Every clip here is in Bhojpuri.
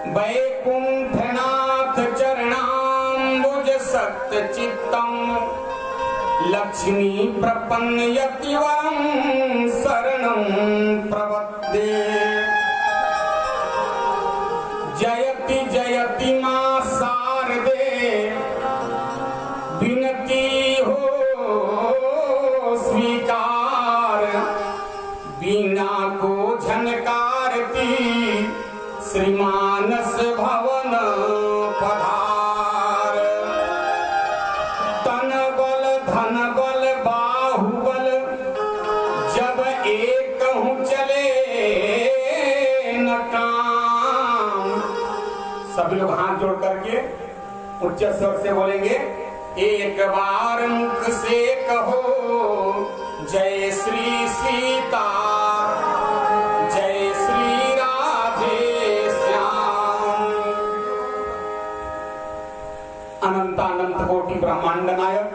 वैकुंठनाथ चरणाम्बुज सक्त चित्तम लक्ष्मी प्रपन्नयतिवं शरणं प्रपद्ये। जयति जयति मां शारदे विनती हो स्वीकार, वीणा को झनकारती श्रीमानस भवन पधार। तन बल धन बल बाहुबल जब एक हूँ चले न काम। सभी लोग हाथ जोड़ करके उच्च स्वर से बोलेंगे, एक बार मुख से कहो जय श्री सीता, जय श्री राधे श्याम। अनंतानंत कोटि ब्रह्मांड नायक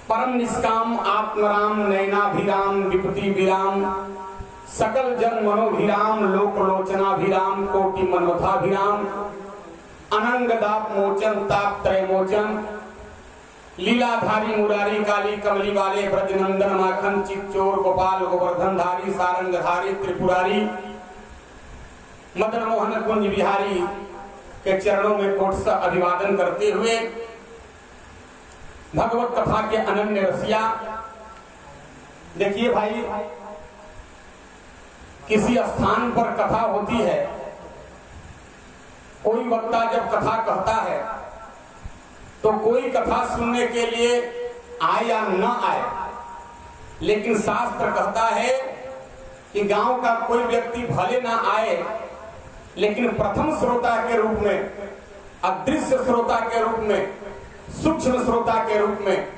परम निष्काम आत्मराम नयनाभिराम विपति विराम सकल जन मनोभिराम लोक लोचनाभिराम कोटि मनोथाभिराम अनंग दाप मोचन ताप त्रय मोचन लीलाधारी मुरारी काली कमली वाले ब्रजनंदन माखन चित्चोर गोपाल गोवर्धन धारी सारंगधारी त्रिपुरारी मदन मोहन कुंज बिहारी के चरणों में कोटसा अभिवादन करते हुए भगवत कथा के अनन्य रसिया। देखिए भाई, किसी स्थान पर कथा होती है, कोई वक्ता जब कथा कहता है तो कोई कथा सुनने के लिए आए या न आए, लेकिन शास्त्र कहता है कि गांव का कोई व्यक्ति भले ना आए, लेकिन प्रथम श्रोता के रूप में, अदृश्य श्रोता के रूप में, सूक्ष्म श्रोता के रूप में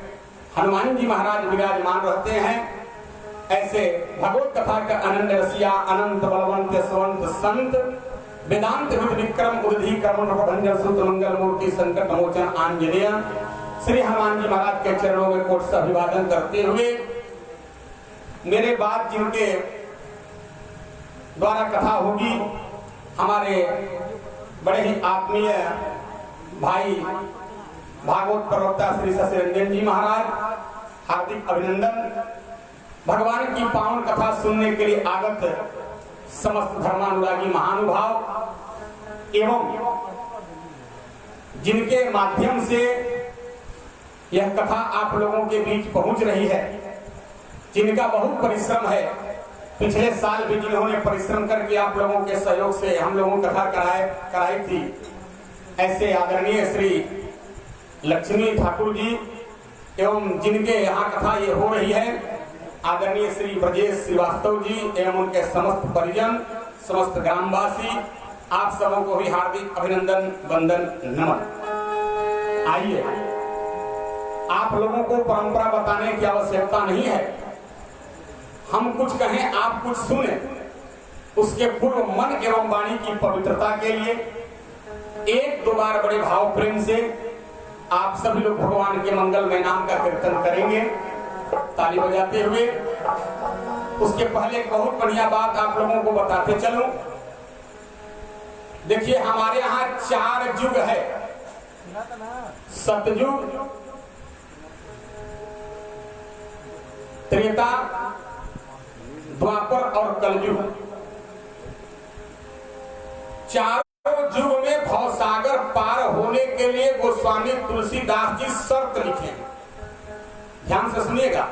हनुमान जी महाराज विराजमान रहते हैं। ऐसे भगवत कथा का अनन्य रसिया अनंत बलवंत स्वंत संत वेदांत विक्रम उद्धि कर्म प्रभंजन सूत्र मंगल मूर्ति संकट मोचन आंजनेय श्री हनुमान जी महाराज के चरणों में कोट से अभिवादन करते हुए मेरे बाद जिनके द्वारा कथा होगी, हमारे बड़े ही आत्मीय भाई भागवत प्रवक्ता श्री शशि रंजन जी महाराज, हार्दिक अभिनंदन। भगवान की पावन कथा सुनने के लिए आगत समस्त धर्मानुरागी महानुभाव एवं जिनके माध्यम से यह कथा आप लोगों के बीच पहुंच रही है, जिनका बहुत परिश्रम है। पिछले साल भी जिन्होंने परिश्रम करके आप लोगों के सहयोग से हम लोगों कथा कराई थी, ऐसे आदरणीय श्री लक्ष्मी ठाकुर जी एवं जिनके यहाँ कथा ये हो रही है, आदरणीय श्री ब्रजेश श्रीवास्तव जी एवं उनके समस्त परिजन, समस्त ग्रामवासी, आप सबों को भी हार्दिक अभिनंदन वंदन नमन। आइए, आप लोगों को परंपरा बताने की आवश्यकता नहीं है, हम कुछ कहें आप कुछ सुने। उसके पूर्व मन एवं वाणी की पवित्रता के लिए एक दो बार बड़े भाव प्रेम से आप सभी लोग भगवान के मंगलमय नाम का कीर्तन करेंगे ताली बजाते हुए। उसके पहले बहुत बढ़िया बात आप लोगों को बताते चलूं। देखिए, हमारे यहाँ 4 युग है, सतयुग, त्रेता, द्वापर और कलयुग। चारों युग में भवसागर पार होने के लिए गोस्वामी तुलसीदास जी शर्त लिखे। ध्यान से सुनिएगा।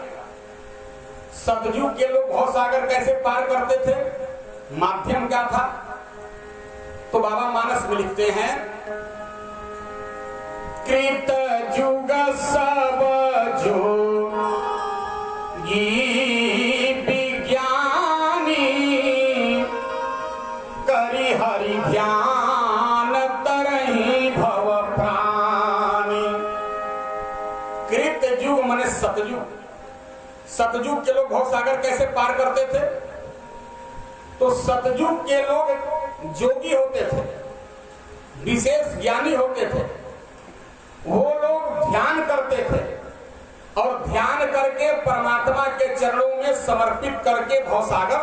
सतयुग के लोग भवसागर कैसे पार करते थे, माध्यम क्या था? तो बाबा मानस में लिखते हैं, कृत युग सब जो विज्ञानी करि हरि ध्यान तरहि भव प्राणी। कृत युग माने सतयुग। सतयुग के लोग भवसागर कैसे पार करते थे? तो सतयुग के लोग जोगी होते थे, विशेष ज्ञानी होते थे। वो लोग ध्यान करते थे और ध्यान करके परमात्मा के चरणों में समर्पित करके भवसागर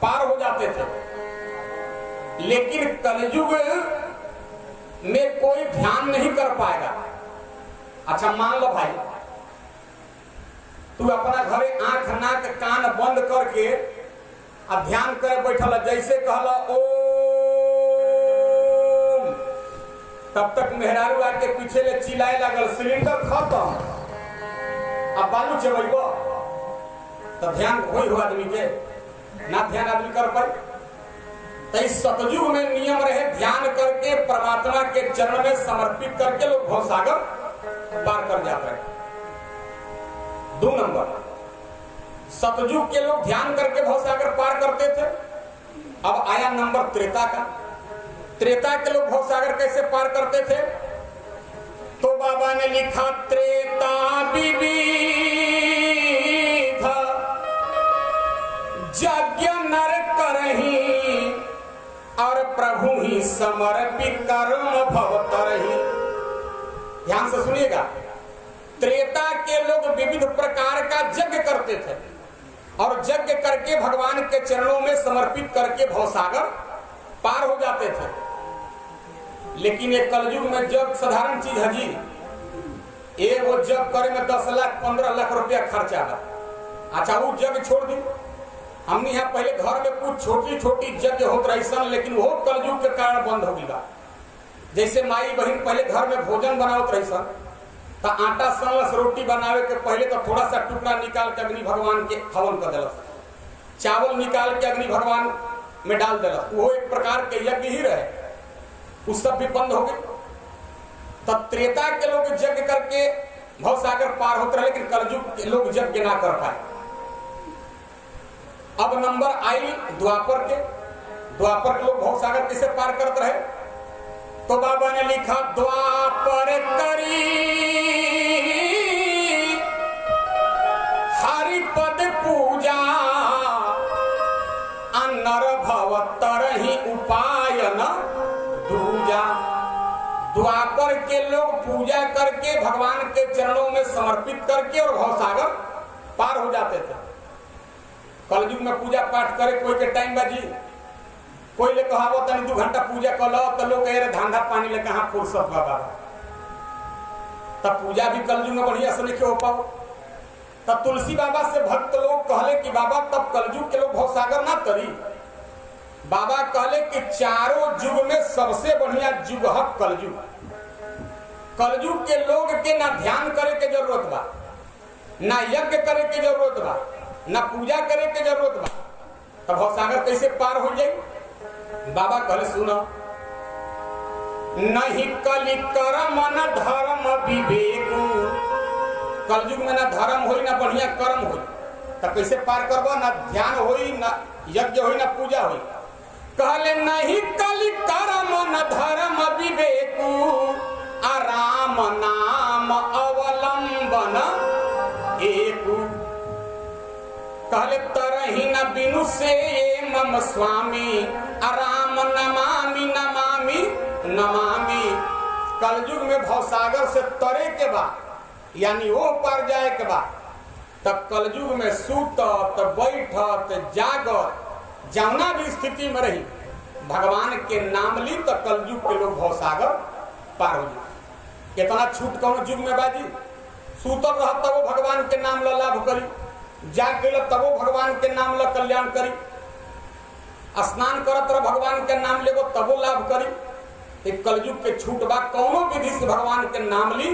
पार हो जाते थे। लेकिन कलयुग में कोई ध्यान नहीं कर पाएगा। अच्छा मान लो भाई, तू अपना घरे आंख नाक कान बंद करके अब ध्यान करे बैठल, जैसे कहला ओम, तब तक मेहरारू आके पीछे ले चिल्लाए लागल सिलेंडर खत्म, अब बालू चबैब तो ध्यान होई हो आदमी के ना, ध्यान आदमी कर पाई। तो इस सतयुग में नियम रहे ध्यान करके परमात्मा के चरण में समर्पित करके लोग भवसागर पार कर जाते हैं। 2 नंबर, सतयुग के लोग ध्यान करके भवसागर पार करते थे। अब आया नंबर त्रेता का। त्रेता के लोग भवसागर कैसे पार करते थे? तो बाबा ने लिखा त्रेता विविध यज्ञ नर करही और प्रभु ही समर्पित कर्म भवतरहि। ध्यान से सुनिएगा, त्रेता के लोग विविध प्रकार का यज्ञ करते थे और यज्ञ करके भगवान के चरणों में समर्पित करके भवसागर पार हो जाते थे। लेकिन ये कलयुग में जग साधारण चीज है जी, ये वो जग करे में 10 लाख 15 लाख रुपया खर्चा है। अच्छा वो जग छोड़ दी, हमने यहाँ पहले घर में कुछ छोटी छोटी यज्ञ होत रही सन, लेकिन वो कलयुग के कारण बंद हो गया। जैसे माई बहन पहले घर में भोजन बनावत रही सन, तो आटा सनलस रोटी बनावे के पहले तो थोड़ा सा टुकड़ा निकाल के अग्नि भगवान के हवन कर दिलस, चावल निकाल के अग्नि भगवान में डाल दिलस, वो एक प्रकार के यज्ञ ही रहे, उस सब भी बंद हो गए। तब त्रेता के लोग यज्ञ करके भवसागर पार होते रहे, लेकिन कलयुग के लोग यज्ञ ना कर पाए। अब नंबर आई द्वापर के। द्वापर के लोग भवसागर कैसे पार करते रहे? तो बाबा ने लिखा द्वापर करी हरिपद पूजा अन्नर भवतरहि उपाय न दूजा। द्वापर के लोग पूजा करके भगवान के चरणों में समर्पित करके और भवसागर पार हो जाते थे। कलयुग में पूजा पाठ करे कोई के टाइम बाजी, कोई ले कहावो तनी 2 घंटा पूजा कर लो तो लोग कहे धंधा पानी ले कहां फुर्सत बाबा। तब पूजा भी कलयुग में बढ़िया से नहीं हो पाओ। तब तुलसी बाबा से भक्त लोग कहले कि बाबा तब कलयुग के लोग भवसागर ना तरी। बाबा कहले कि चारों युग में सबसे बढ़िया युग है कलयुग। कलयुग के लोग के ना ध्यान करे के जरूरत बा, ना यज्ञ करे के जरूरत बा, ना पूजा करे के जरूरत बा। तब भवसागर कैसे पार हो जाए? बाबा कहले सुनो, नहीं कलि कर्म न धर्म विवेक। कलयुग में ना धर्म होई ना बढ़िया कर्म होई, तब कैसे पार करबो? ना ध्यान होई, ना यज्ञ होई, ना पूजा होई। कहले नहीं कलि कर्म न धर्म विवेक राम नाम अवलंबन एक। कहले तरही न बिनु से मम स्वामी राम नमामि नमामि नमामि। कलयुग में भवसागर से तरे के बाद यानी वो पार जाए के बाद तब कलयुग में सूतत बैठत जागत जौना भी स्थिति में रही भगवान के नाम ली तो कलयुग के लोग भवसागर पार हो जाए। इतना छूट कौन युग में बाजी? सूतल रह तब वो भगवान के नाम ला लाभ करी, जाग गए तब वो भगवान के नाम ला कल्याण करी, स्नान करत रह भगवान के नाम लेबो तब वो लाभ करी। एक कलयुग के छूट बा, कौनो विधि से भगवान के नाम ली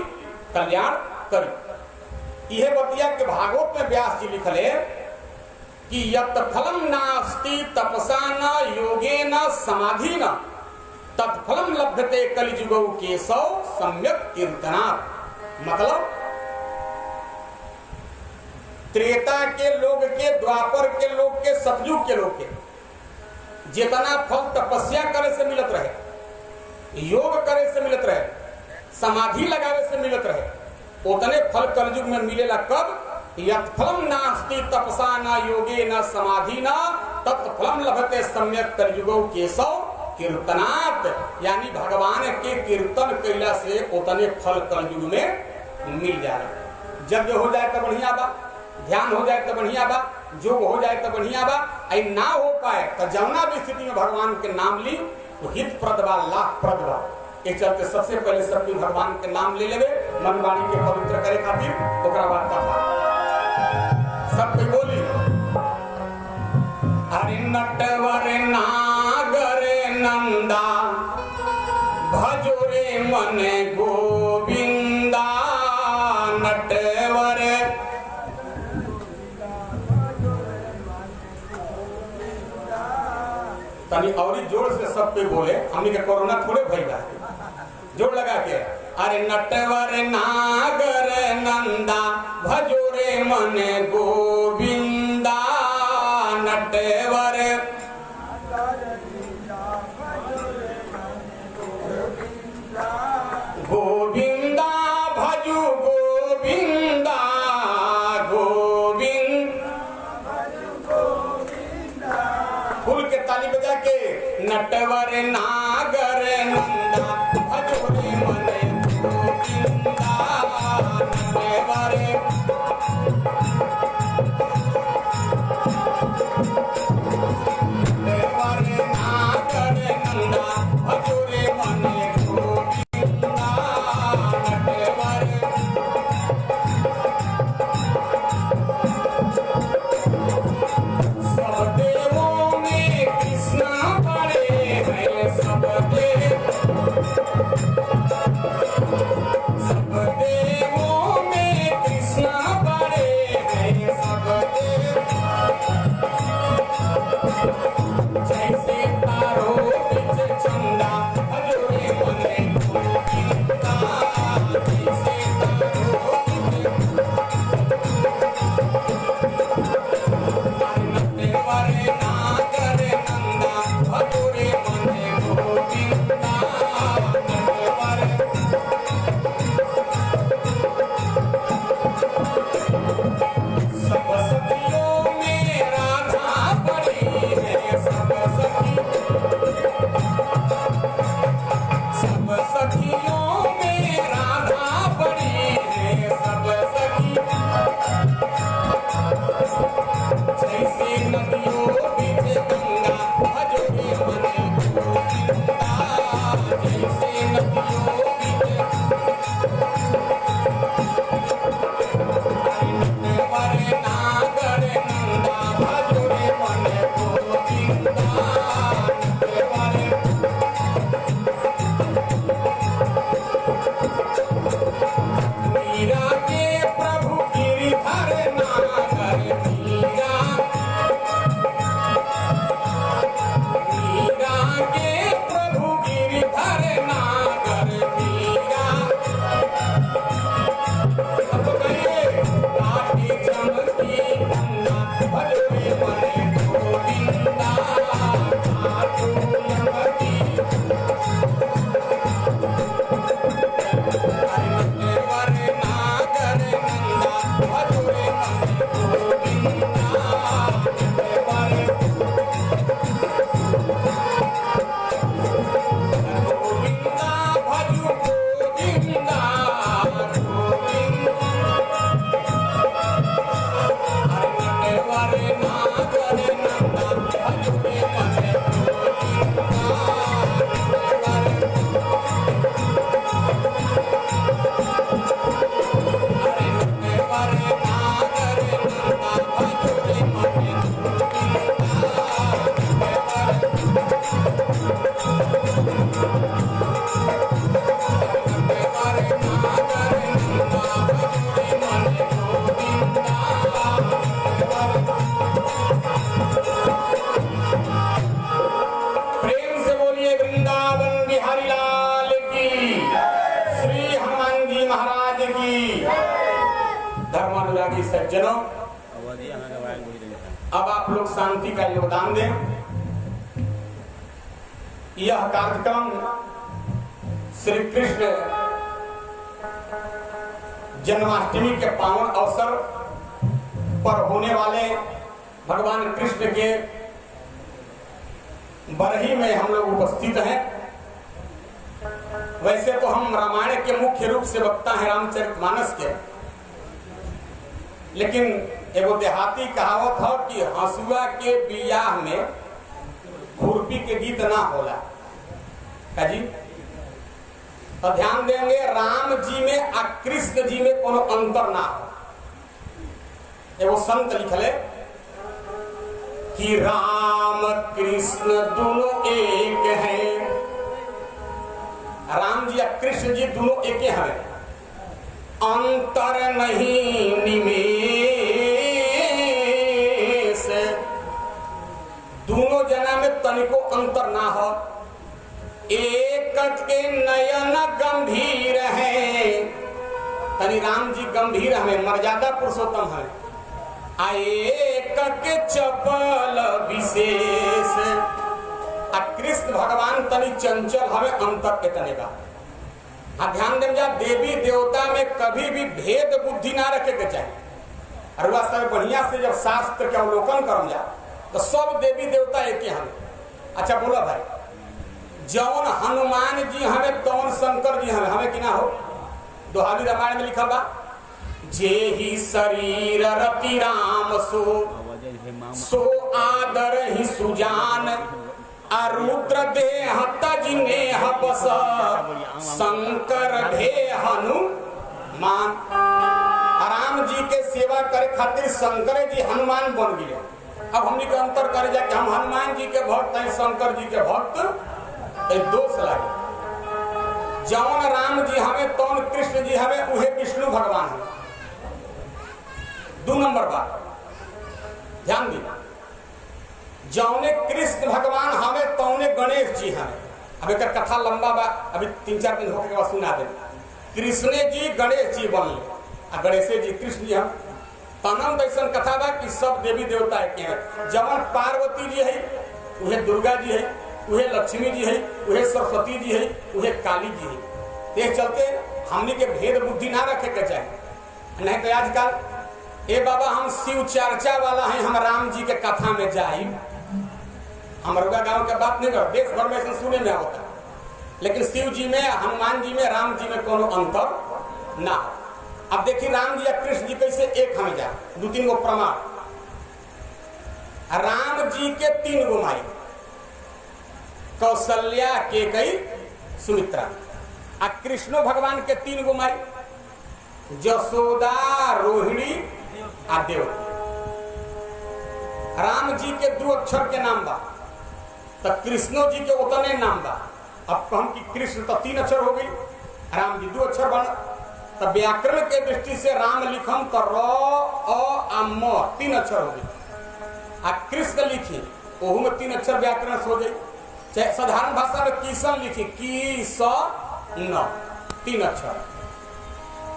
कल्याण करी। यह बतिया के भागवत में व्यास जी लिखले कि यत् फलम नास्ति तपसा न योगेन समाधिन तत्फलम लभ्यते कलिजुगौ केशव सम्यक कीर्तनात्। मतलब त्रेता के लोग के, द्वापर के लोग के, सतयुग के लोग के जितना फल तपस्या करे से मिलत रहे, योग करे से मिलत रहे, समाधि लगावे से मिलत रहे, उतने फल कलयुग में मिलेला कब? यत्फलम नास्ति तपसा न योगे न समाधि न तत्फलम लभते सम्यक कलिजुगौ केशव कीर्तनात्। यानी भगवान के कीर्तन कैला से उतने फल कलयुग में मिल जाए। यज्ञ हो जाए तो बढ़िया बा, ध्यान हो जाए तो बढ़िया बा, जो हो जाए तो बढ़िया बा, आई ना हो पाए तो जौना भी स्थिति में भगवान के नाम ली तो हित प्रद बा, लाभ प्रद बा। एक चलते सबसे पहले सबकी भगवान के नाम ले लेवे, मन वाणी के पवित्र करे खातिर, ओकरा बाद कथा सब कोई बोली अरे नटवर नागर नंदा भजो रे मन गोविंदा, नटवर तनी और जोर से सब पे बोले, हमने के कोरोना थोड़े भइला, जोर लगा के अरे नटवर नागर नंदा भजो रे मन गोविंदा, नटवर गोविंदा भजो गोविंदा, गोविंद फूल के ताली बजा के नटवर नागर नंदा भजो रे मन गोविंदा, नटवर धर्मानुरागी सज्जनों, अब आप लोग शांति का योगदान दें। यह कार्यक्रम श्री कृष्ण जन्माष्टमी के पावन अवसर पर होने वाले भगवान कृष्ण के बरही में हम लोग उपस्थित हैं। वैसे तो हम रामायण के मुख्य रूप से वक्ता हैं, रामचरितमानस के, लेकिन एगो देहाती कहावत हो कि हंसुआ के बियाह में खुरपी के गीत ना होला का जी। तो ध्यान देंगे राम जी में और कृष्ण जी में कोनो अंतर ना हो। एगो संत लिखले कि राम कृष्ण दोनों एक हैं, राम जी और कृष्ण जी दोनों एक हैं, अंतर नहीं निमेष, दोनों जना में तनिको अंतर ना हो। एक के नयन गंभीर है, तनि राम जी गंभीर हमें मर्यादा पुरुषोत्तम है, एक के चपल विशेष, कृष्ण भगवान तनि चंचल हमें अंतर के तने का। ध्यान दें जा देवी देवता में कभी भी भेद बुद्धि ना रखे के चाहिए। और वह सब बढ़िया से जब शास्त्र के अवलोकन कर जा तो सब देवी देवता एक ही हमें। अच्छा बोला भाई, जौन हनुमान जी हमें तौन शंकर जी हमें कि ना हो। दोहाली रामायण में लिखा बा जे ही शरीर रति राम सो आदर ही सुजान, अरुद्र देह तजनेह बस शंकर भे हनुमान। राम जी के सेवा करे खातिर शंकर जी हनुमान बन गए। अब हमने के अंतर करे जा कि हम हनुमान जी के भक्त हैं, शंकर जी के भक्त दोष लागे। जौन राम जी हमें तौन कृष्ण जी हमें उहे विष्णु भगवान है। 2 नंबर बात ध्यान दी, जौने कृष्ण भगवान हमें तौने गणेश जी हमें। अब एक कथा लंबा बा, अभी 3-4 दिन होके बाद सुना दे। कृष्ण जी गणेश जी बनले आ गणेश जी कृष्ण जी हम तनम ऐसा कथा बा कि सब देवी देवता के हैं। जवन पार्वती जी है उहे दुर्गा जी है, उहे लक्ष्मी जी है, उहे सरस्वती जी है, उहे काली जी है। देख चलते हमने के भेद बुद्धि ना रखे के चाहिए। नहीं तो आजकल ए बाबा हम शिव चर्चा वाला हैं, हम राम जी के कथा में जाई। हमारा गांव के बात नहीं कर, देश भर में ऐसा सुने में होता है, लेकिन शिव जी में, हनुमान जी में, राम जी में कोनो अंतर ना। अब देखिए राम जी या कृष्ण जी कैसे एक हमें जा 2-3 गो प्रमाण। राम जी के 3 गो माई, कौशल्या के कई सुमित्रा, आ कृष्ण भगवान के 3 गो माई, जसोदा रोहिणी आ देवकी। राम जी के 2 अक्षर के नाम बा, तो कृष्णो जी के उतने नाम बा। अब कहम कि कृष्ण तो 3 अक्षर हो गई, राम जी 2 अक्षर बना। तो व्याकरण के दृष्टि से राम लिखम तो र अ म 3 अक्षर हो गई। आ कृष्ण लिखी ओहू में 3 अक्षर व्याकरण हो गई। चाहे साधारण भाषा में किसन लिखी की स न 3 अक्षर।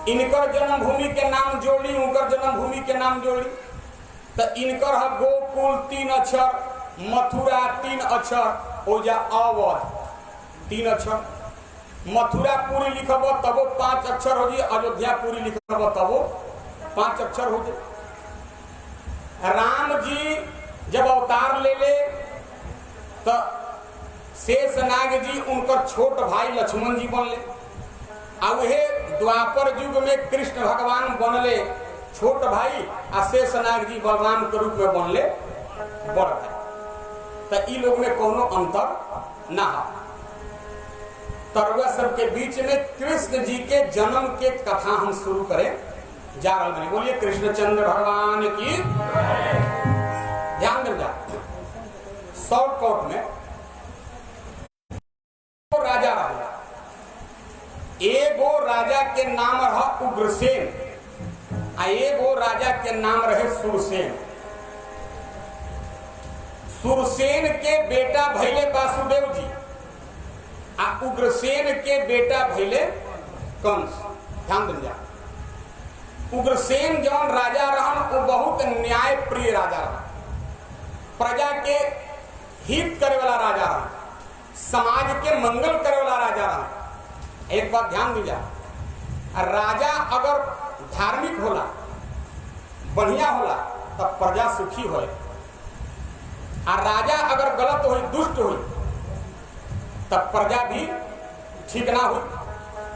इनकर जन्मभूमि के नाम जोड़ी, उनकर जन्मभूमि के नाम जोड़ी, तो इनकर है गोकुल 3 अक्षर, मथुरा 3 अक्षर, ओजा अवध 3 अक्षर। मथुरापुरी लिखब तबो 5 अक्षर हो जी, अयोध्यापुरी लिखब तबो 5 अक्षर हो जाए। राम जी जब अवतार ले ले तो शेषनाग जी उनकर छोट भाई लक्ष्मण जी बनले। अब द्वापर युग में कृष्ण भगवान बनले छोट भाई, आ शेषनाग जी बलराम के रूप में बनले बड़ भाई। तो इ लोग में कोनो अंतर ना हो। तरुआ सब के बीच में कृष्ण जी के जन्म के कथा हम शुरू करें जा रहा है। बोलिए कृष्णचंद्र भगवान की। ध्यान देना शॉर्टकट में तो राजा रहा, एगो राजा के नाम रहा उग्रसेन, आ एगो राजा के नाम रहे सुरसेन। सुरसेन के बेटा भैले वासुदेव जी, आ उग्रसेन के बेटा भैले कंस। ध्यान देना, उग्रसेन जौन राजा रहन वो बहुत न्याय प्रिय राजा रहा, प्रजा के हित करे वाला राजा रहा, समाज के मंगल करे वाला राजा रहा। एक बात ध्यान दीजिए, राजा अगर धार्मिक होला, बढ़िया होला, तब प्रजा सुखी होए, और राजा अगर गलत हो, दुष्ट हो, तब प्रजा भी ठीक ना हो।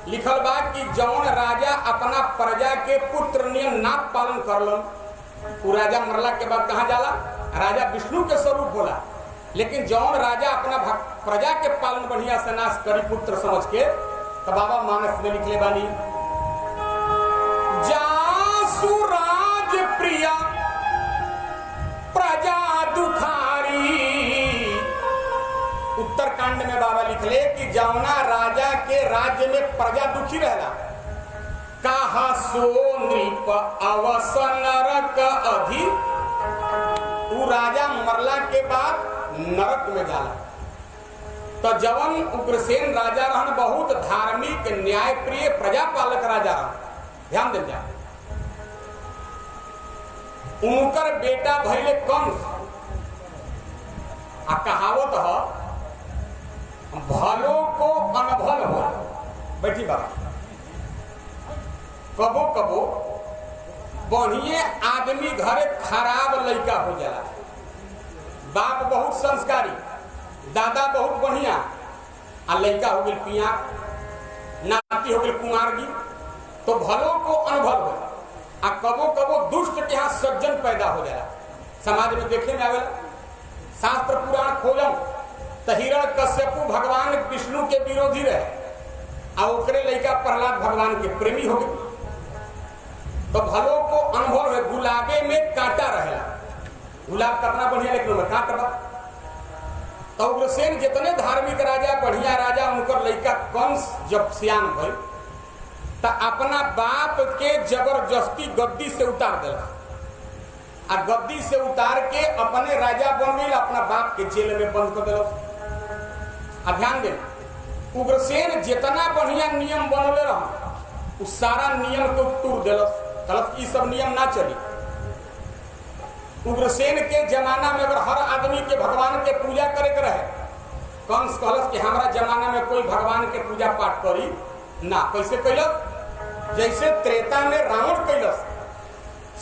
लिखल बा कि जौन राजा अपना प्रजा के पुत्र नियम ना पालन करलन, वो राजा मरला के बाद कहाँ जाला? राजा विष्णु के स्वरूप बोला, लेकिन जौन राजा अपना प्रजा के पालन बढ़िया से नाश करी पुत्र समझ के, तो बाबा मानस में निकले बानी, जासु राज प्रिया प्रजा दुखारी। उत्तरकांड में बाबा लिखले कि जौना राजा के राज्य में प्रजा दुखी रहला, कहा सो नृप अवस नरक अधि। उ राजा मरला के बाद नरक में जाला। तो जवन उग्रसेन राजा रहन बहुत धार्मिक न्याय प्रिय प्रजापालक राजा रहन, ध्यान दे जा। उनकर बेटा भइले कंस। आ कहावत है भलो को अनभल हो। बैठी बाबा, कबो कबो बढ़िए आदमी घरे खराब लड़का हो जाला। बाप बहुत संस्कारी, दादा बहुत बढ़िया, आ लड़का हो गई पिया, नाती हो गई कुमारगी, तो भलो को अनभल हो। आ कबो कबो दुष्ट के यहाँ सज्जन पैदा हो जाला। समाज में देखे में आवेला, शास्त्र पुराण खोजम तो हिरण्यकश्यपु भगवान विष्णु के विरोधी रहे, आ ओकरे लड़का प्रहलाद भगवान के प्रेमी हो गए। तो भलो को अनुभव है, गुलाबे में कांटा रहेला। गुलाब कितना बढ़िया लेकिन उनमें कांटा बा। तो उग्रसेन जितने धार्मिक राजा बढ़िया राजा, उनकर लड़का कंस जब सियान भइल तो अपना बाप के जबरदस्ती गद्दी से उतार दिला, आ गद्दी से उतार के अपने राजा बन गई, अपना बाप के जेल में बंद कर दिला। ध्यान दे, उग्रसेन जितना बढ़िया नियम बनले रहा, उस सारा नियम को तोड़ दिलस। कलस ये सब नियम ना चली। उग्रसेन के जमाना में अगर हर आदमी के भगवान के पूजा करे के रहे, कंस कहलस कि हमारा जमाना में कोई भगवान के पूजा पाठ करी ना। कैसे कैलस? जैसे त्रेता में रावण कैलस,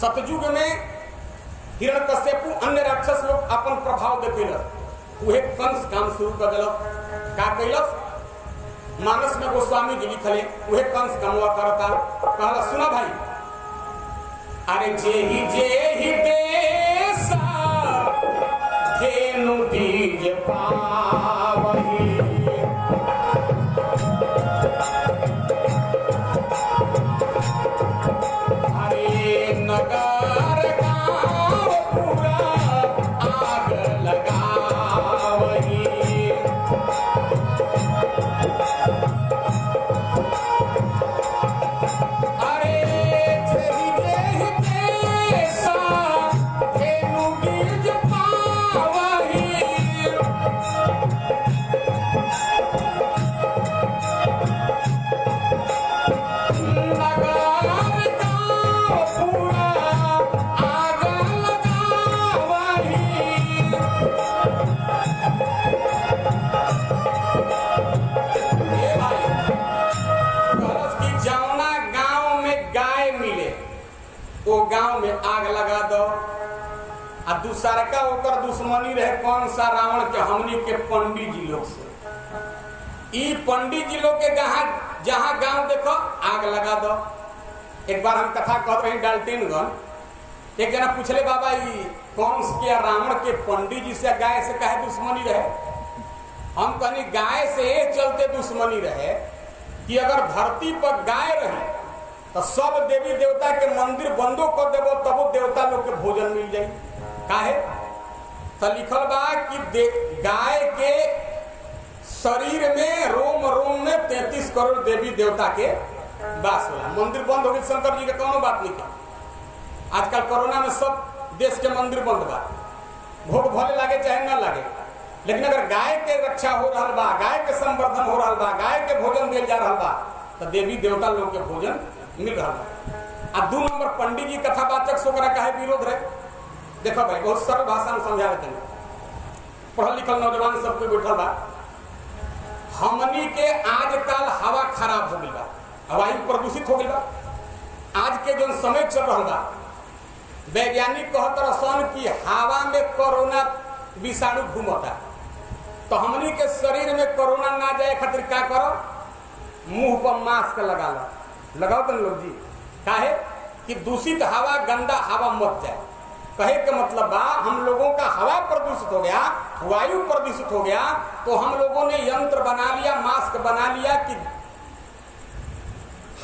सतयुग में हिरण्यकश्यपु अन्य राक्षस लोग अपन प्रभाव देखेलस, उहे कंस काम शुरू कर दिलस। का कैलस? मानस में गोस्वामी जी लिखले, उहे कंस कमवा करता। कहला सुना भाई, अरे जेहि देसा धेनु बीज पावही, अरे नगर गाँव पूरा आग लगावही। गांव में आग लगा दो। आ दूसरा का ओकर दुश्मनी रहे कौन सा? रावण के, हमनी के पंडित जी लोग से। ई पंडित जी लोग के जहां गांव देखो आग लगा दो। एक बार हम कथा कह रहे डाल्टेनगंज, एक जना पूछले बाबा ई कौन के रावण के पंडित जी से गाय से काहे दुश्मनी रहे? हम कहनी गाय से ये चलते दुश्मनी रहे कि अगर धरती पर गाय रही तो सब देवी देवता के मंदिर बंदो कर देवो, तबो देवता लोग के भोजन मिल जाये। काहे? तो लिखल बा कि गाय के शरीर में रोम रोम में 33 करोड़ देवी देवता के वास होला। मंदिर बंद हो गई, शंकर जी के कोनो बात नहीं था। आजकल कोरोना में सब देश के मंदिर बंद बा, भोग भले लागे चाहे ना लागे, लेकिन अगर गाय के रक्षा हो रहा बा, गाय के संवर्धन हो रहा बा, गाय के भोजन दिया जा रहा बा, तो देवी देवता लोग के भोजन मिल रहा है। आ 2 नंबर पंडित जी कथावाचक से काहे विरोध रहे? देखो भाई, बहुत सरल भाषा में समझा देते हैं। पढ़ल लिखल नौजवान सबको बैठल बा। हमनी के आजकल हवा खराब हो गई बा, हवा प्रदूषित हो गई बा। आज के जो समय चल रहा बा, वैज्ञानिक कहत रहसन कि हवा में कोरोना विषाणु घूमता। तो हमनी के शरीर में कोरोना ना जाए खातिर क्या करो? मुंह पर मास्क लगा लो। लगाओ तो लोग जी, काहे कि दूषित हवा, गंदा हवा मत जाए। कहे का मतलब बा हम लोगों का हवा प्रदूषित हो गया, वायु प्रदूषित हो गया, तो हम लोगों ने यंत्र बना लिया, मास्क बना लिया कि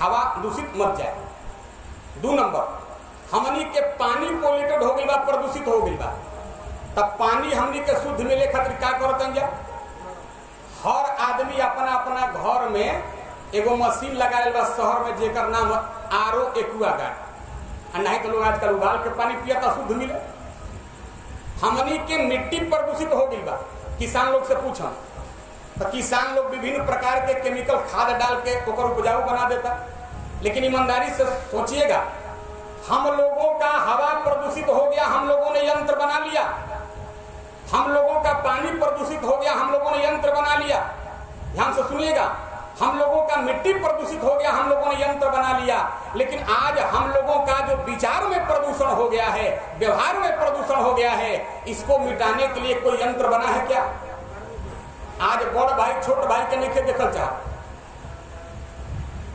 हवा दूषित मत जाए। 2 नंबर, हमनी के पानी पोल्यूटेड हो गई बा, प्रदूषित हो गई बा, तब पानी हमनी के शुद्ध मिले खातिर क्या करतन जा? हर आदमी अपना अपना घर में एगो मशीन लगाए बा शहर में, जेकर नाम आरओ एक्वागार्ड, नहीं तो लोग आजकल उबाल के पानी पिया था शुद्ध मिले। हमनी के मिट्टी प्रदूषित हो गई बा। किसान लोग से पूछा तो किसान लोग विभिन्न प्रकार के केमिकल खाद डाल के ओकर उपजाऊ बना देता, लेकिन ईमानदारी से सोचिएगा, हम लोगों का हवा प्रदूषित हो गया, हम लोगों ने यंत्र बना लिया। हम लोगों का पानी प्रदूषित हो गया, हम लोगों ने यंत्र बना लिया। ध्यान से सुनिएगा, हम लोगों का मिट्टी प्रदूषित हो गया, हम लोगों ने यंत्र बना लिया। लेकिन आज हम लोगों का जो विचार में प्रदूषण हो गया है, व्यवहार में प्रदूषण हो गया है, इसको मिटाने के लिए कोई यंत्र बना है क्या? आज बड़ भाई छोट भाई के नहीं देखल चाह,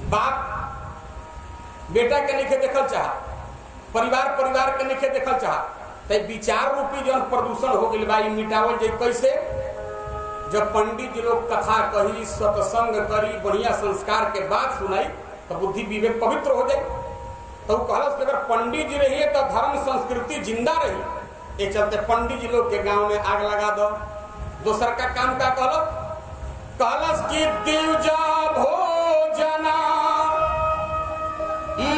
बाप बेटा के नहीं देखल चाह, परिवार परिवार के नहीं देखल चाह। तो विचार रूपी जो प्रदूषण हो गई बा, मिटावल जाए कैसे? जब पंडित जी लोग कथा कही, सत्संग करी, बढ़िया संस्कार के बाद सुनाई, तो बुद्धि विवेक पवित्र हो जाए। तो कहलस अगर पंडित जी रहिए तो धर्म संस्कृति जिंदा रही। ये चलते पंडित जी लोग के गांव में आग लगा दो। दूसर का काम का कहलस कि दिवजा भोजना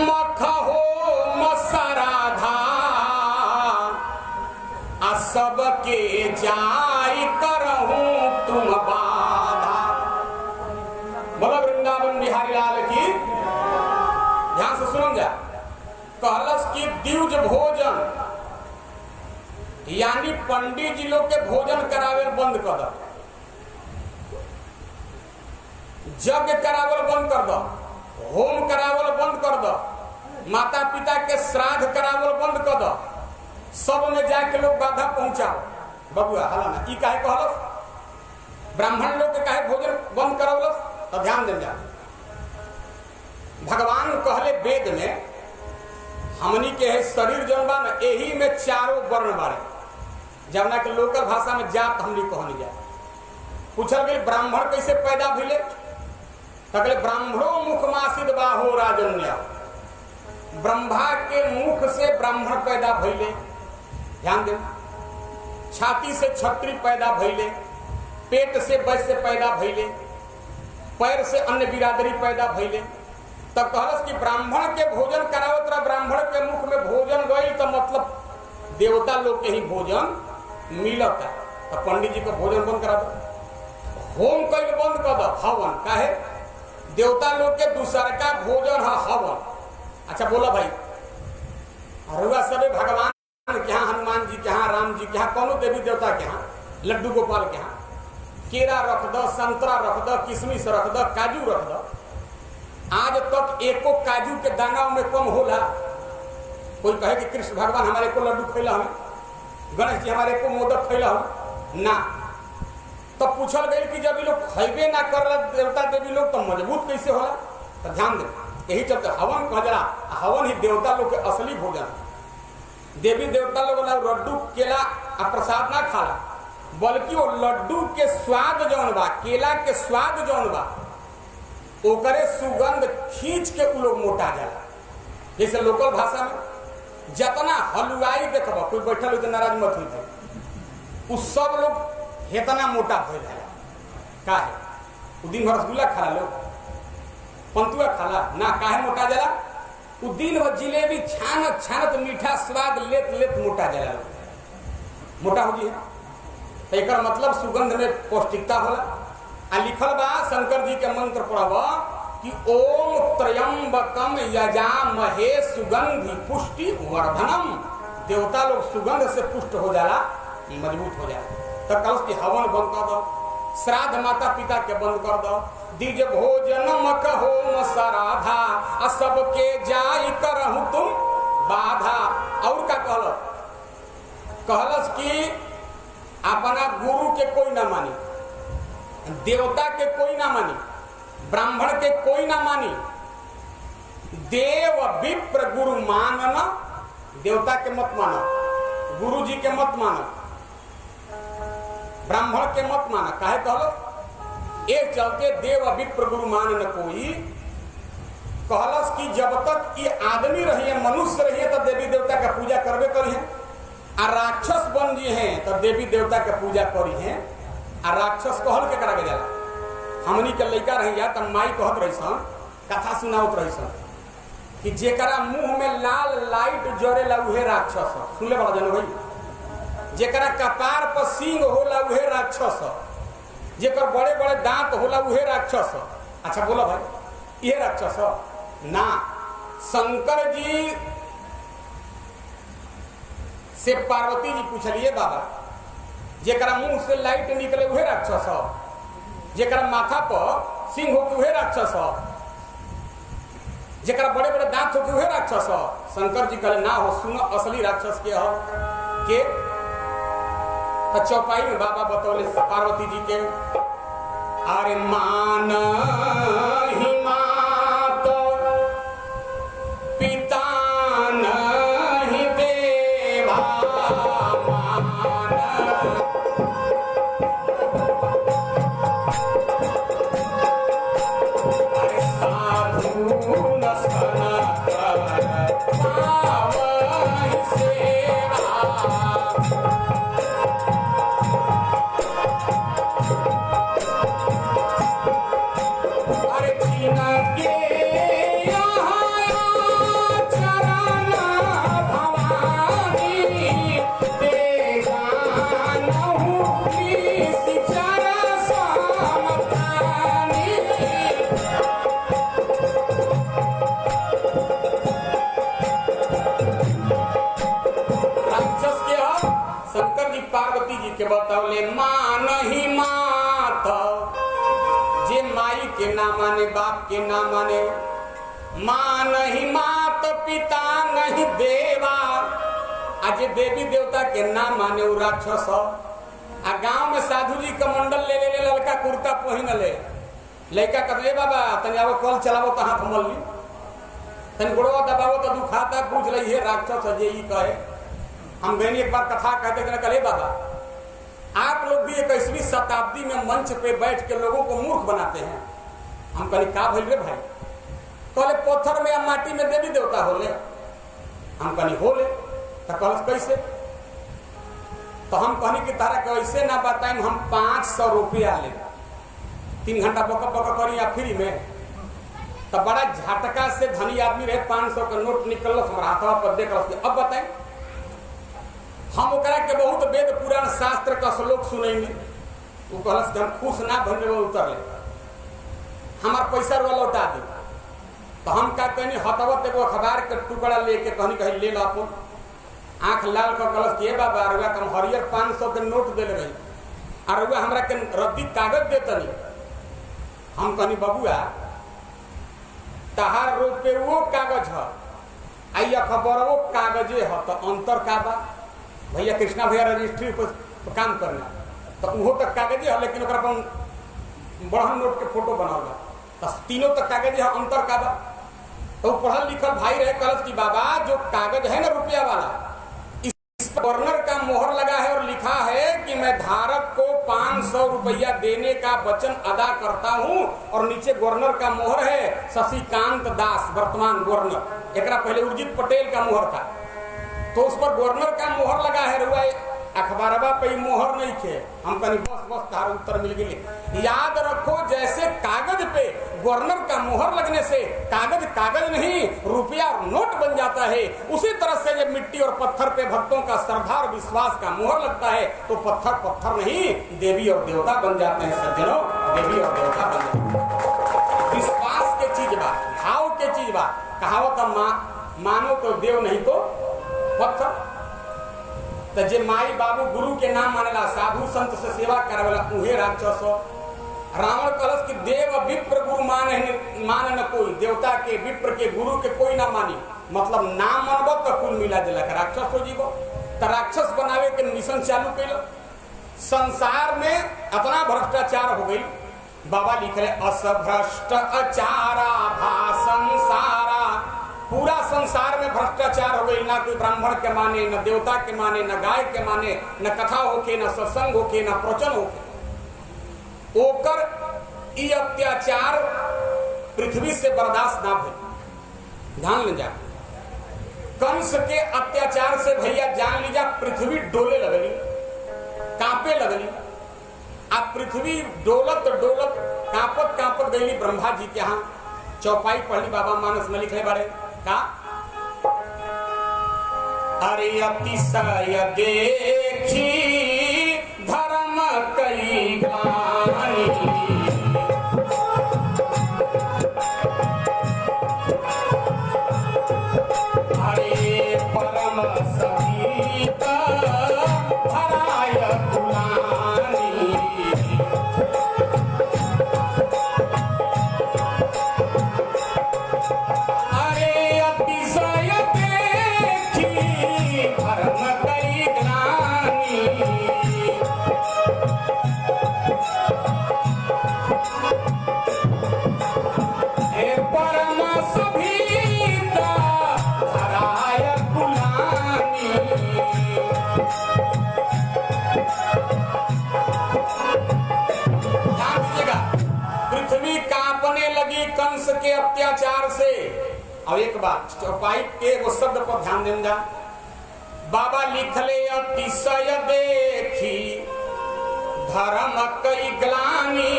मखहो मसराधा सबके जाय करहूं तुम बाधा। बोला वृंदावन बिहारी लाल की। ध्यान से सुन जा। कहलस कि द्विज भोजन यानी पंडित जी लोग के भोजन करावे बंद कर दो, यज्ञ करावल बंद कर दो, होम करावल बंद कर दो, माता पिता के श्राद्ध करावल बंद कर दो, सब में जाके लोग बाधा पहुंचाओ। बबुआ हला ई काहे कहलस? ब्राह्मण लोग के काहे भोजन बंद करावलस? तो ध्यान दें जा। भगवान कहले वेद में हमनी के है शरीर जौन बा न, एही में 4 वर्ण बारे, जवना के लोकल भाषा में जात हमनी कहनी जा। पूछल गई ब्राह्मण कैसे पैदा भइले? तकले ब्राह्मणो मुखमासिद बाहो राजन्य, ब्रह्मा के मुख से ब्राह्मण पैदा भइले। ध्यान दे, छाती से क्षत्रिय पैदा भइले, पेट से वैश्य पैदा भइले, पैर से अन्य बिरादरी पैदा भइले। तब कहलस कि ब्राह्मण के भोजन करावत रहा, ब्राह्मण के मुख में भोजन गई तो मतलब देवता लोग के ही भोजन मिलता। तो पंडित जी को भोजन बंद करा दो, होम कैल बंद कर दो, हवन काहे? देवता लोग के दूसर का भोजन है हवन। अच्छा बोला भाई, अरुआ सबे भगवान के यहाँ, हनुमान जी के यहाँ, राम जी के यहाँ, कौनो देवी देवता के यहाँ, लड्डू गोपाल के यहाँ केरा रख दो, संतरा रख दो, किशमिश रख दो, काजू रख दो। आज तक एको काजू के दाना में कम होला। कोई कहे कि कृष्ण भगवान हमारे को लड्डू खैला हमें, गणेश जी हमारे को मोदक खैला हम ना। तो पूछल गई कि जब ये लोग खैबे ना कर देवता देवी लोग तो मजबूत कैसे होला? तो ध्यान दे, यही चलते हवन कह जरा, हवन ही देवता लोग के असली भोजन। देवी देवता लोग लड्डू केला आ प्रसाद ना खाला, बल्कि वो लड्डू के स्वाद जौन बा, केला के स्वाद जौन बा, ओकरे सुगंध खींच के उ लोग मोटा जाला। जैसे लोकल भाषा में जितना हलवाई देखबा, कोई बैठल हो तो नाराज मत होइए, उ सब लोग इतना मोटा हो जाला। काहे? उ दिन भर रसगुल्ला खाला, लोग पंतुआ खाला ना, काहे मोटा जाला? उ दिन भर जिलेबी छानत छानत मीठा स्वाद लेत लेत मोटा जाला, मोटा हो गई। एक मतलब सुगंध में पौष्टिकता होला। आ लिखल बा शंकर जी के मंत्र पढ़ब कि ओम त्र्यंबकम यजामहे सुगंधि पुष्टि वर्धनम। देवता लोग सुगंध से पुष्ट हो जाला, मजबूत हो जाला। तो कल की हवन बंद कर दो, श्राद्ध माता पिता के बंद कर दो, द्विज भोजन मखहो मसराधा सबके जाय करहु तुम बाधा। और का कहलस कि अपना गुरु के कोई ना मानी, देवता के कोई ना मानी, ब्राह्मण के कोई ना मानी, देव विप्र गुरु मानना, देवता के मत मानो, गुरु जी के मत माना, ब्राह्मण के मत माना। काहे कहलो? एक चलते देव विप्र गुरु मान न कोई। कहलस कि जब तक ये आदमी रहिए, मनुष्य रहिए तो देवी देवता का पूजा करबे करिए, आ राक्षस बन जी हैं तो देवी देवता के पूजा करी हैं। आ राक्षस कहल के करा के जाला। हमनी के लइका रहिया त माई कहत रही सन, कथा सुनावत रही सन कि जेकरा मुंह में लाल लाइट जरेला उहे राक्षस। सुनले बड़ा जन भाई, जेकरा कपार पर सींग होला उहे राक्षस, जेकर बड़े बड़े दांत होला उहे राक्षस। अच्छा बोलो भाई, ये राक्षस ना? शंकर जी से पार्वती जी पूछलिए बाबा, जेकरा मुंह से लाइट निकले उहे राक्षस, जेकरा माथा पर सिंह हो उहे राक्षस, जेकरा बड़े बड़े दांत हो उहे राक्षस। शंकर जी कहले ना हो, सुनो असली राक्षस के हो के? तो चौपाई में बाबा बतौले पार्वती जी के, अरे मान ही मात पिता नहीं देवा, मान अरे साधु न सनातन पावहि सेवा। पार्वती जी के बतौले मान ही मात, जे माई के ना माने, बाप के ना माने, मान ही मात पिता नहीं देवा। आज देवी देवता के ना माने उ राक्षस। आ गांव में साधु जी का मंडल ले ले ललका कुर्ता पहन ले, लड़का कहले बाबा तनी आओ कल चलावो तो हाथ मल ली, तनी गोड़वा दबावो तो दुखाता, पूछ रही है राक्षस जे ई कहे। हम गए एक बार कथा कहते कहले बाबा आप लोग भी 21वीं शताब्दी में मंच पे बैठ के लोगों को मूर्ख बनाते हैं। हम कहले का भइल रे भाई? कहले पत्थर में या माटी में देवी देवता होले। हम कहली होले। तो कहल कैसे? तो हम कहनी कि तारा के ऐसे ना बताएं, हम 500 रुपया ले 3 घंटा बक बक करी या फ्री में। तो बड़ा झटका से धनी आदमी रहे, 500 का नोट निकल हमारा हाथवा पर देख। अब बताएं, हम ओकरा के बहुत वेद पुराण शास्त्र का श्लोक सुनेंगे, वो कहलस कि हम खुश ना भरने में उतर ले, हमार पैसा रुआ लौटा दे। तो हम का कहनी हटवत एगो अखबार के टुकड़ा लेके कहनी कहीं ले लो अपन। आंख लाल कर कहलस कि बाबा रुआ हम हरियर 500 के नोट दे रही, और रुआ हमरा के रद्दी कागज देतनी। हम कहनी बबुआ तहार रुपये वो कागज है, आई अखबार वो कागजे है, तो अंतर का बा? भैया कृष्णा भैया रजिस्ट्री पर काम करना, तो वो तक कागजे है, लेकिन बढ़न नोट के फोटो बनाओगा, तो तीनों तक कागजे है, अंतर का बा? तो पढ़ल लिखल भाई रहे, कहलस कि बाबा जो कागज है ना रुपया वाला, इस गवर्नर का मोहर लगा है और लिखा है कि मैं धारक को 500 रुपया देने का वचन अदा करता हूँ, और नीचे गवर्नर का मोहर है शशिकांत दास वर्तमान गवर्नर। एकरा पहले उर्जित पटेल का मोहर था, तो उस पर गवर्नर का मोहर लगा है। रुआ अखबारवा पे मोहर नहीं थे। हम कहनी बस तार उत्तर मिल गई। याद रखो, जैसे कागज पे गवर्नर का मोहर लगने से कागज कागज नहीं रुपया और नोट बन जाता है, उसी तरह से जब मिट्टी और पत्थर पे भक्तों का श्रद्धा और विश्वास का मोहर लगता है तो पत्थर पत्थर नहीं देवी और देवता बन जाते हैं। सज्जनों, देवी और देवता बन जाते हैं। विश्वास के चीज बा, भाव के चीज बा। कहावत मानो तो देव नहीं तो पत्थर। तो जे माई बाबू गुरु के नाम मानेला, साधु संत से सेवा करावेला, उहे राक्षस। रावण कहलस कि देव विप्र गुरु मान न कोई, देवता के विप्र के गुरु के कोई ना मानी, मतलब नाम मानबो तो कुल मिला दिला के राक्षस हो जीवो। तो राक्षस बनावे के मिशन चालू कैल। संसार में अपना भ्रष्टाचार हो गई। बाबा लिख रहे असभ्रष्ट अचारा भा संसारा पूरा संसार में भ्रष्टाचार हो गई, ना कोई ब्राह्मण के माने, न देवता के माने, न गाय के माने, न कथा होके, न सत्संग होके, न प्रवचन होके, ओकर ई अत्याचार पृथ्वी से बर्दाश्त ना भई। ध्यान ले जा, कंस के अत्याचार से भैया जान लीजा पृथ्वी डोले लगली, कांपे लगली। अब पृथ्वी डोलत डोलत कांपत कांपत गई ब्रह्मा जी के यहाँ। चौपाई पढ़ली बाबा मानस में लिखे बारे का, अरे अतिशय देखी धर्म कई ग्लानि, अरे परम सहित धराय कुलानि, अरे अतिशय देखी धर्म कई ग्लानि, हे परम सहित धराय कुलानि। पृथ्वी कांपने लगी कंस के अत्याचार से। अब एक बात, चौपाई के वो शब्द पर ध्यान देंगे। बाबा लिखले अतिशय देखी धर्म कई ग्लानि,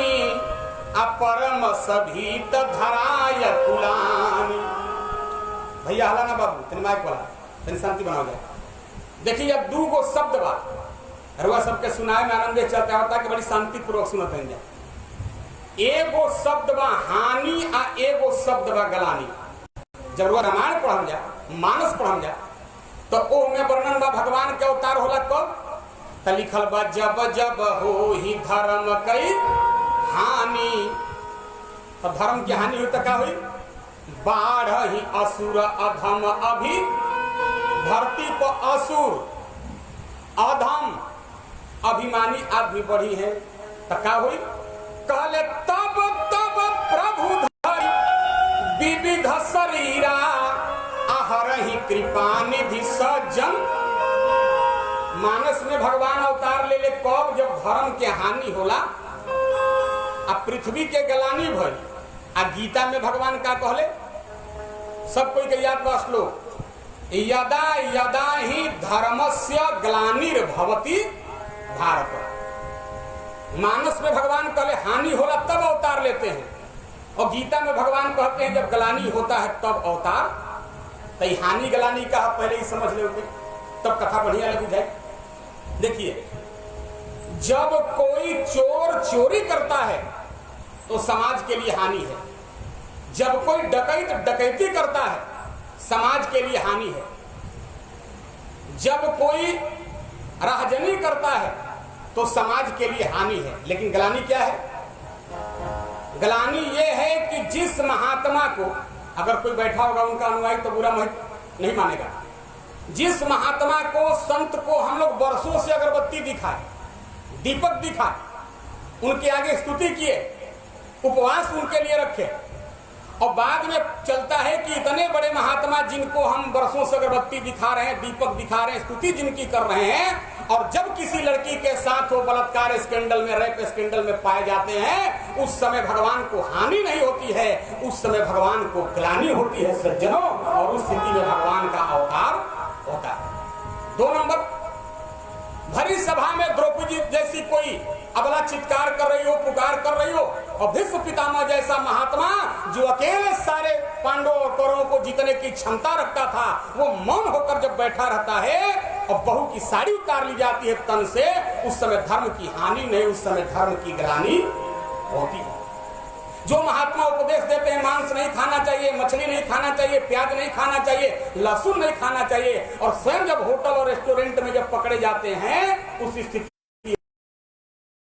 अपरम सभीत धराय कुलानि। भैया हला ना बाबू, तेरे माइक वाला तेरी शांति बनाओ जाए। देखिए अब दू गो शब्द बा, रुआ सबके सुनाए में आनंद चलता होता कि बड़ी शांति पूर्वक सुनत हैं। एगो शब्द बा हानि आ एगो शब्द बा गलानी। जब रुआ रामायण पढ़म जा, मानस पढ़म जा, तो ओ में वर्णन बा भगवान के अवतार होला कब, त लिखल बा जब जब हो ही धर्म कई हानि। तो धर्म की हानि हुई तो क्या हुई, बाढ़ ही असुर अधम अभी, धरती पर असुर अधम अभिमानी आदमी बढ़ी है। तो क्या हुई, कहले तब तब प्रभु धरि विविध शरीरा, आहरहि कृपा निधि सज्जन। मानस में भगवान अवतार ले ले कब, जब धर्म के हानि होला आ पृथ्वी के गलानी भई। आ गीता में भगवान का कहले, सब कोई के याद बा श्लोक, यदा यदा ही धर्मस्य ग्लानिर्भवति भारत। मानस में भगवान कहले हानि होला तब अवतार लेते हैं, और गीता में भगवान कहते हैं जब गलानी होता है तब अवतार। तो हानि गलानी का पहले ही समझ ले, तब कथा बढ़िया लगी जाए। देखिए, जब कोई चोर चोरी करता है तो समाज के लिए हानि है। जब कोई डकैत डकैती करता है समाज के लिए हानि है। जब कोई राहजनी करता है तो समाज के लिए हानि है। लेकिन गलानी क्या है, गलानी ये है कि जिस महात्मा को, अगर कोई बैठा होगा उनका अनुयायी तो बुरा नहीं मानेगा, जिस महात्मा को संत को हम लोग वर्षों से अगरबत्ती दिखाए, दीपक दिखाए, उनके आगे स्तुति किए, उपवास उनके लिए रखे, और बाद में चलता है कि इतने बड़े महात्मा जिनको हम वर्षों से अगरबत्ती दिखा रहे हैं, दीपक दिखा रहे हैं, स्तुति जिनकी कर रहे हैं, और जब किसी लड़की के साथ वो बलात्कार स्कैंडल में, रेप स्कैंडल में पाए जाते हैं, उस समय भगवान को हानि नहीं होती है, उस समय भगवान को ग्लानि होती है सज्जनों। और उस स्थिति में भगवान का अवतार होता है। 2 नंबर, भरी सभा में द्रौपदी जैसी कोई अबला चित्कार कर रही हो, पुकार कर रही हो, और भीष्म पितामह जैसा महात्मा जो अकेले सारे पांडवों और कौरवों को जीतने की क्षमता रखता था, वो मौन होकर जब बैठा रहता है और बहू की साड़ी उतार ली जाती है तन से, उस समय धर्म की हानि नहीं, उस समय धर्म की ग्लानि होती है। जो महात्मा उपदेश देते हैं मांस नहीं खाना चाहिए, मछली नहीं खाना चाहिए, प्याज नहीं खाना चाहिए, लहसुन नहीं खाना चाहिए, और स्वयं जब होटल और रेस्टोरेंट में जब पकड़े जाते हैं, उस स्थिति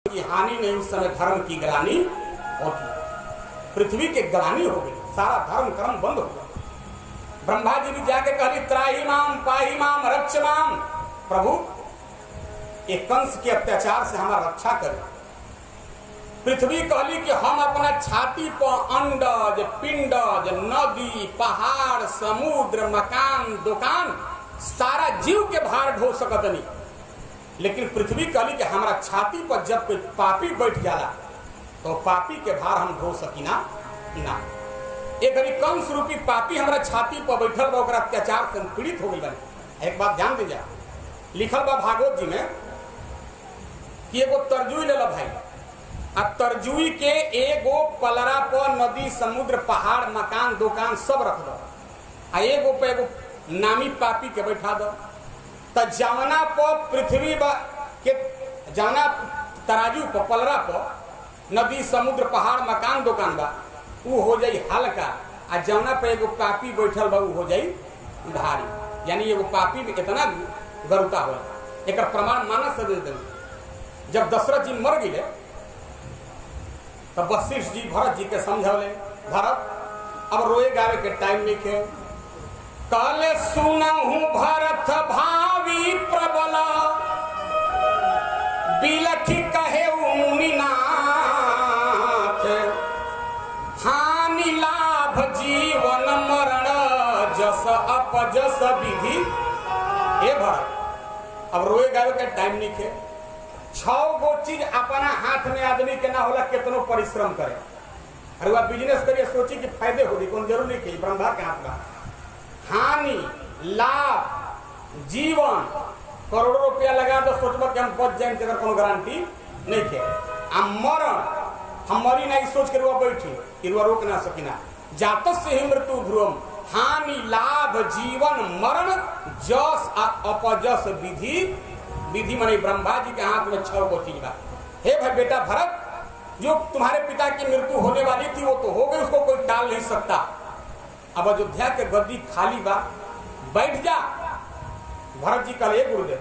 की हानि नहीं, उस समय धर्म की ग्लानि होती है। पृथ्वी के ग्लानि हो गई, सारा धर्म कर्म बंद हो गया। ब्रह्मा जी भी जाके कहली त्राहि माम पाहि माम रक्ष माम, प्रभु एक कंस के अत्याचार से हमारा रक्षा कर। पृथ्वी कहली कि हम अपना छाती पर अंडज, पिंडज, नदी, पहाड़, समुद्र, मकान, दुकान, सारा जीव के भार ढो सकत नहीं। लेकिन पृथ्वी कहली कि हमारा छाती पर जब कोई पापी बैठ जाला तो पापी के भार हम ढो सकीना ना। एक घड़ी कंस रूपी पापी हमारा छाती पर बैठल बा, ओकरा अत्याचार से पीड़ित हो गई बने। एक बात ध्यान दीजिए, लिखल बा भागवत जी में कि एगो तरजुई ले ला भाई, आ तरजुई के एगो पलरा पर नदी, समुद्र, पहाड़, मकान, दुकान सब रख दो, आ एगो पे एगो नामी पापी के बैठा दो, तो जवना पर पृथ्वी के जवना तराजू पर, पलरा पर नदी, समुद्र, पहाड़, मकान, दुकान बा, वो हो जाई हल्का, आ जवना पे एगो पापी बैठल बा वो हो जाई भारी। यानी एगो पापी में इतना गरुता हो। एक प्रमाण मानस से दे दे। जब दशरथ जी मर गए तब वशिष्ठ जी भरत जी के समझौले, भरत अब रोए गावे के टाइम नहीं के। कल सुनहु भरत भावी प्रबल, बिलखी कहे मुनिनाथ, हानि लाभ जीवन मरण, जस अपजस विधि। हे भरत अब रोए गावे के टाइम नहीं के। 6 गो चीज अपना हाथ में आदमी के ना होला, कितनो परिश्रम करे। अरे वह बिजनेस करिए, सोची कि फायदे होगी, कौन जरूरी नहीं कि ब्रह्मा के हाथ में। हानि लाभ जीवन, करोड़ों रुपया लगा दो, सोचबो कि हम बच जाए, तेरा कोनो गारंटी नहीं के। आ मरण हम मरी नहीं सोच के रुआ बैठी, इरुआ रोक ना सकिना। जातस से ही मृत्यु ध्रुवम, हानि लाभ जीवन मरण, जस अपजस विधि। विधि माने ब्रह्मा जी के हाथ में 6 गो चीज बा। हे भाई बेटा भरत, जो तुम्हारे पिता की मृत्यु होने वाली थी वो तो हो गई, उसको कोई टाल नहीं सकता। अब अयोध्या के गद्दी खाली बा, बैठ जा। भरत जी कहे गुरुदेव,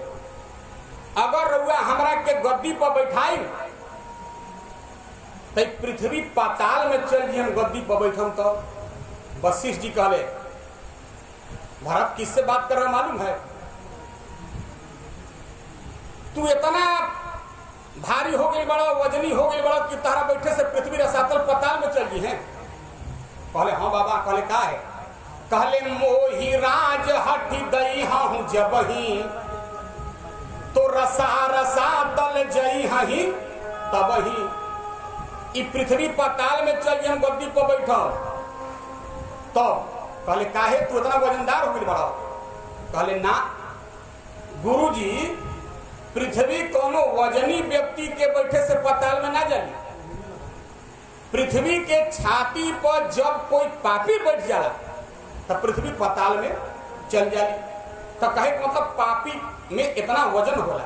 अगर रउआ हमरा के गद्दी पर बैठाई तो पृथ्वी पाताल में चल जी, हम गद्दी पर बैठम। तो वशिष्ठ जी कहले, भरत किससे बात कर रहा मालूम है? तू इतना भारी हो गई बड़ा, वजनी हो गई बड़ा कि तारा बैठे से पृथ्वी रसातल पाताल में चल गई है। कहले हाँ बाबा। कहले का है? कहले मोही राज हठी दई हूं जबही, तो रसा रसा तल जई हही तबही। ई पृथ्वी पाताल में चल हम गद्दी पर बैठो तो कहले काहे तू इतना वजनदार हो गई बड़ा? कहले ना गुरुजी, पृथ्वी कोनो वजनी व्यक्ति के बैठे से पाताल में ना जाली। पृथ्वी के छाती पर जब कोई पापी बैठ जाला तब पृथ्वी पाताल में चल जाली। तो कहे मतलब पापी में इतना वजन होला।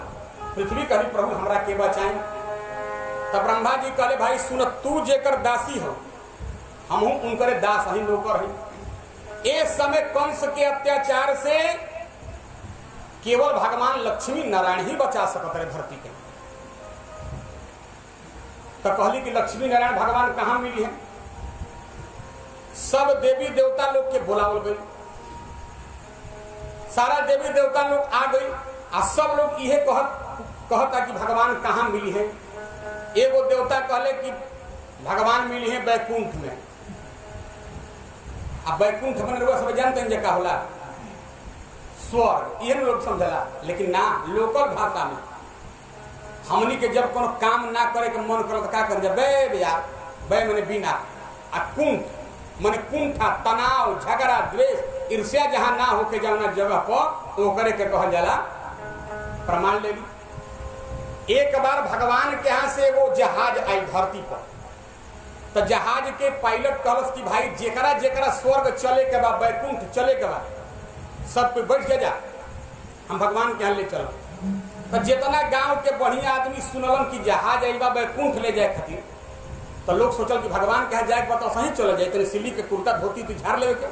पृथ्वी कही प्रभु हमरा के बचाएं। तब ब्रह्मा जी कहले भाई सुन, तू जेकर दासी हो, हम उनकरे दास ही नौकर ही। इस समय कंस के अत्याचार से केवल भगवान लक्ष्मी नारायण ही बचा सकते रहे धरती के। तो कहली कि लक्ष्मी नारायण भगवान कहां मिली है? सब देवी देवता लोग के बुलावल गई, सारा देवी देवता लोग आ गई, आ सब लोग यह कहता कि भगवान कहां मिली है। एगो देवता कहले कि भगवान मिली है बैकुंठ में। अब बैकुंठ मन रुआ सब जानते हैं का होला स्वर्ग, ये लोग समझला। लेकिन ना, लोकल भाषा में हमनी के जब कोनो काम ना करे के मन करत का कर बे यार, बे मने बिना, आ कुंठ मने कुंठा, तनाव, झगड़ा, द्वेष, ईर्ष्या जहां ना होके जाना जगह पर वो करे के कहल जाला। प्रमाण ले ली। एक बार भगवान के यहाँ से वो जहाज आई धरती पर, तो जहाज के पायलट कहलस कि भाई जेकरा जेकरा स्वर्ग चले के बाद, बैकुंठ चले के बाद, सब कोई बैठ जा, हम भगवान के यहाँ ले चल। तो जितना गांव के बढ़िया आदमी सुनलन कि जहाज आई बा बैकुंठ ले जाए खातिर, तो लोग सोचल कि भगवान के यहाँ जाए बताओ सही चल जाए, तेरे सिल्ली के कुर्ता धोती तू झाड़ ले के।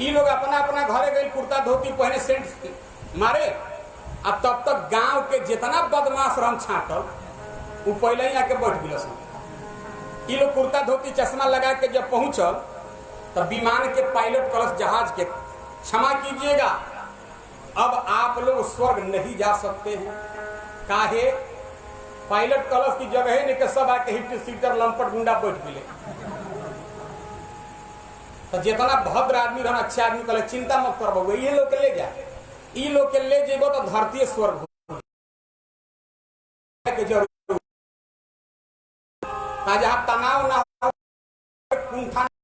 ये लोग अपना अपना घरे गई, कुर्ता धोती पहने, सेंट मारे। अब तब तक गांव के जितना बदमाश रंग छाटल वो पहले ही आके बैठ गए। ये लोग कुर्ता धोती चश्मा लगा के जब पहुंचल तब विमान के पायलट कलश जहाज के, क्षमा कीजिएगा अब आप लोग स्वर्ग नहीं जा सकते हैं। काहे? पायलट कलश की जगह नहीं के सब आके हिट सीटर लंपट गुंडा बैठ मिले। तो जितना भद्र आदमी रहना अच्छा आदमी कल चिंता मत करबो, ये लोग के ले जा, ई लोग के ले जेबो तो धरती स्वर्ग के जरूर। जहाँ तनाव ना हो,